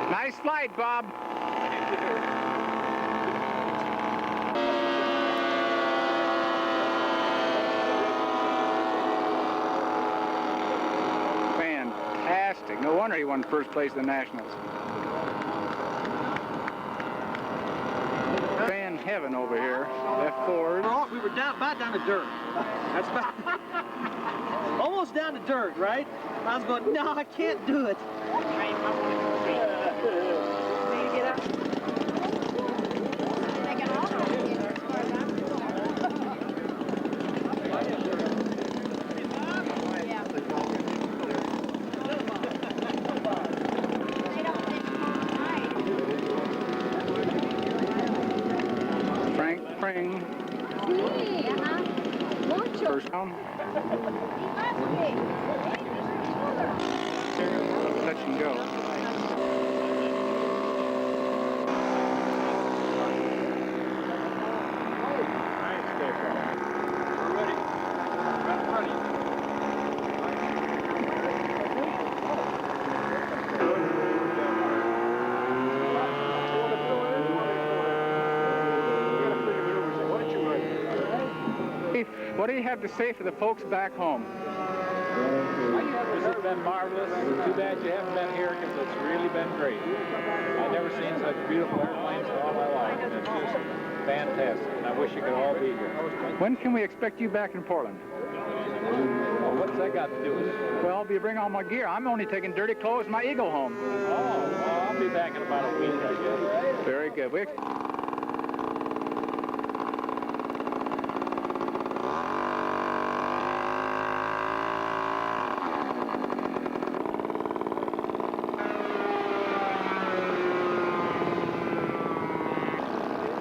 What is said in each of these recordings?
Nice flight, Bob. Fantastic. No wonder he won first place in the Nationals. Van Heaven over here. Left forward. Oh, we were about down to dirt. That's about almost down to dirt, right? I was going, no, I can't do it. Frank Pring. First down. Touch and go. What do you have to say for the folks back home? This has been marvelous. Too bad you haven't been here because it's really been great. I've never seen such beautiful airplanes in all my life, and it's just fantastic. And I wish you could all be here. When can we expect you back in Portland? Well, what's that got to do with it? Well, do you bring all my gear? I'm only taking dirty clothes and my Eagle home. Oh, well, I'll be back in about a week, I guess. Very good.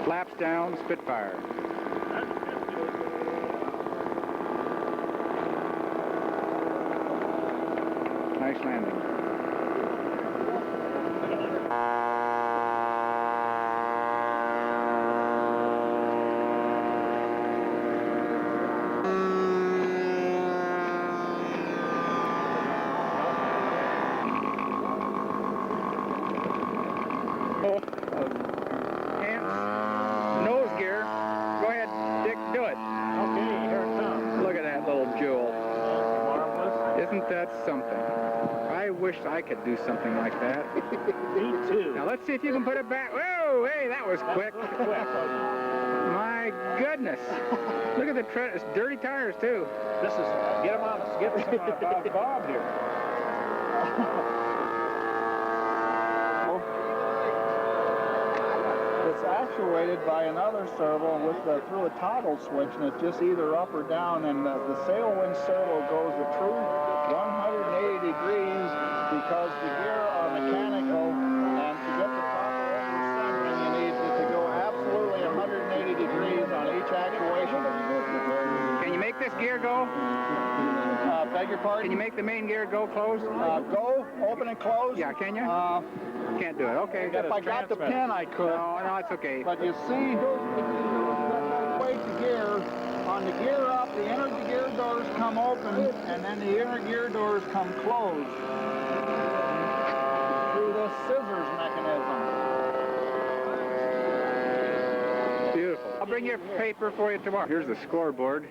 Flaps down, Spitfire. Nice landing. Nose gear. Go ahead, Dick, do it. Okay, here it comes. Look at that little jewel. Marvelous. Isn't that something? I wish I could do something like that. Me too. Now let's see if you can put it back. Whoa, hey, that was quick. My goodness. Look at the tread. It's dirty tires too. This is, get him on, get some Bob here. It's actuated by another servo with through a toggle switch, and it's just either up or down, and the Sailwind servo goes a true 180 degrees because the gear are mechanical, and to get the proper overcentering, you need to go absolutely 180 degrees on each actuation. Can you make this gear go? Beg your pardon? Can you make the main gear go close? Go, open and close? Yeah, can you? Can't do it. Okay. If I got the pin, I could. No, it's okay. But you see, weight the gear. On the gear up, the inner gear doors come open, and then the inner gear doors come closed through this scissors mechanism. Beautiful. I'll bring your paper for you tomorrow. Here's the scoreboard.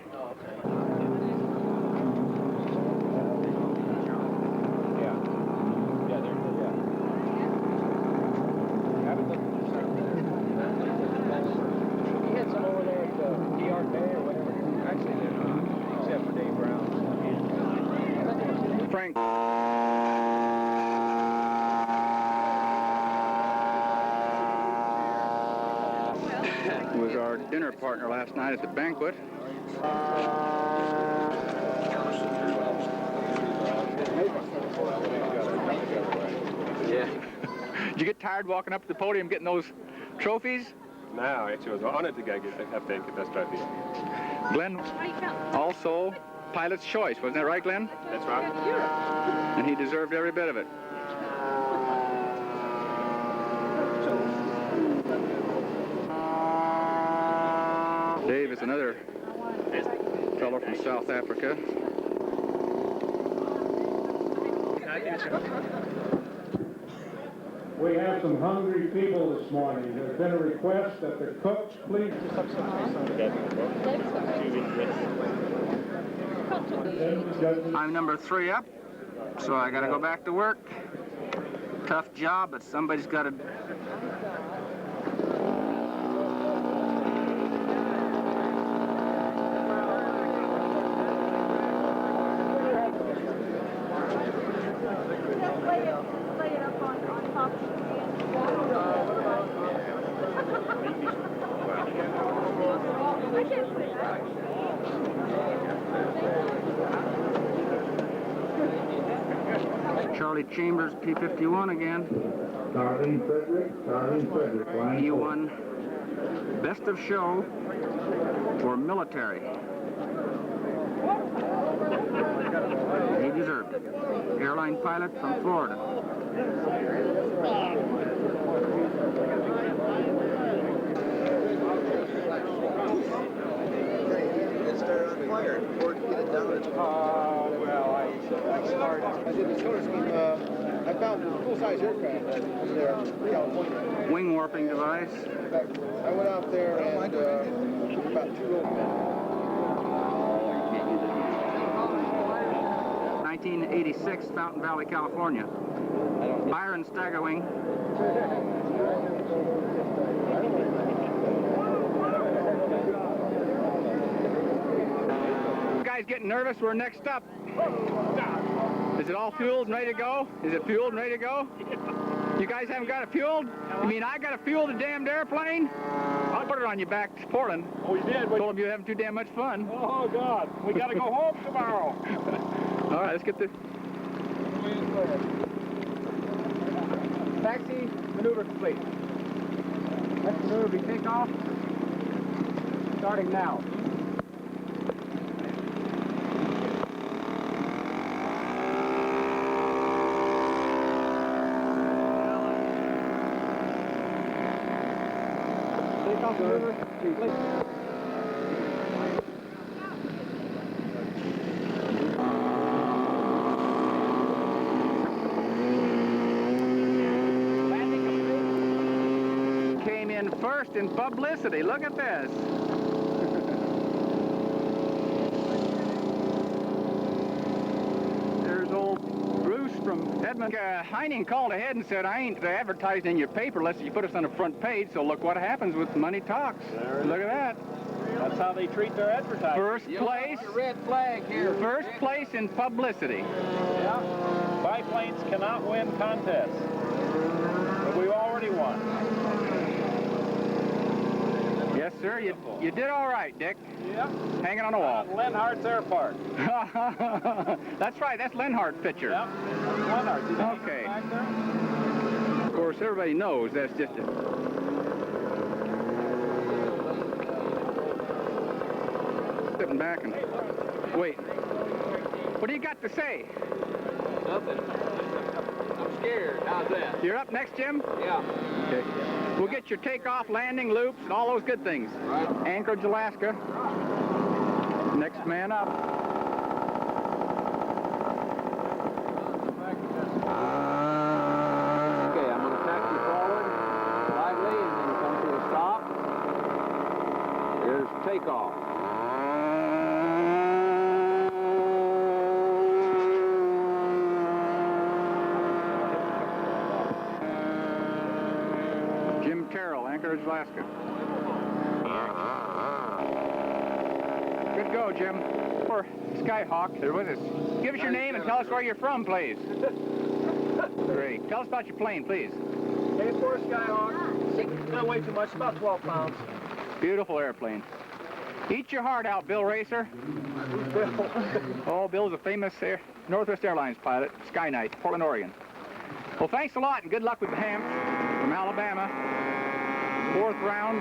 was our dinner partner last night at the banquet. Yeah. Did you get tired walking up to the podium getting those trophies? No, actually, I was honored to get this trophy. Glenn, also Pilot's Choice, wasn't that right, Glenn? That's right. And he deserved every bit of it. Dave is another fellow from South Africa. We have some hungry people this morning. There's been a request that the cooks please. I'm number 3 up, so I gotta go back to work. Tough job, but somebody's gotta. Charlie Chambers, P-51 again. Darlene Frederick, flying. He won Best of Show for military. He deserved it. Airline pilot from Florida. I found a full-size aircraft there in California. Wing warping device. In fact, I went out there and took about 2 little men. 1986, Fountain Valley, California. Byron Staggerwing. You guys getting nervous? We're next up. Is it all fueled and ready to go? Is it fueled and ready to go? You guys haven't got it fueled? You mean I got to fuel the damned airplane? I'll put it on your back to Portland. Oh, you did? Told them you're having too damn much fun. Oh, God. We got to go home tomorrow. All right, let's get this. Taxi maneuver complete. Next maneuver will be takeoff. Starting now. Takeoff maneuver complete. First in publicity. Look at this. There's old Bruce from Edmond. Heining called ahead and said, I ain't advertising in your paper unless you put us on the front page, so look what happens with Money Talks. Look at that. That's how they treat their advertising. First place. Red flag here. First place in publicity. Yeah. Biplanes cannot win contests. But we've already won. Yes, sir. You did all right, Dick. Yep. Hanging on the wall. Lenhart's Air Park. That's right. That's Lenhart picture. Yep. Lenhart. Okay. Of course, everybody knows that's just a... Sitting back and wait. What do you got to say? Nothing. I'm scared. How's that? You're up next, Jim? Yeah. Okay. We'll get your takeoff, landing, loops, and all those good things. Right. Anchorage, Alaska. Next man up. Okay, I'm going to taxi forward slightly and then come to a stop. Here's takeoff. Jim Terrell, Anchorage, Alaska. Good go, Jim. Or Skyhawk, they're with us. Give us your name and tell us where you're from, please. Great. Tell us about your plane, please. A4 Skyhawk. Not way too much, about 12 pounds. Beautiful airplane. Eat your heart out, Bill Racer. Oh, Bill's a famous Northwest Airlines pilot, Sky Knight, Portland, Oregon. Well, thanks a lot and good luck with the Hamp from Alabama. 4th round.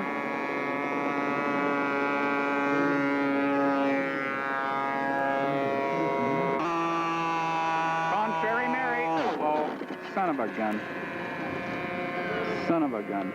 Contrary Mary. Oh, son of a gun. Son of a gun.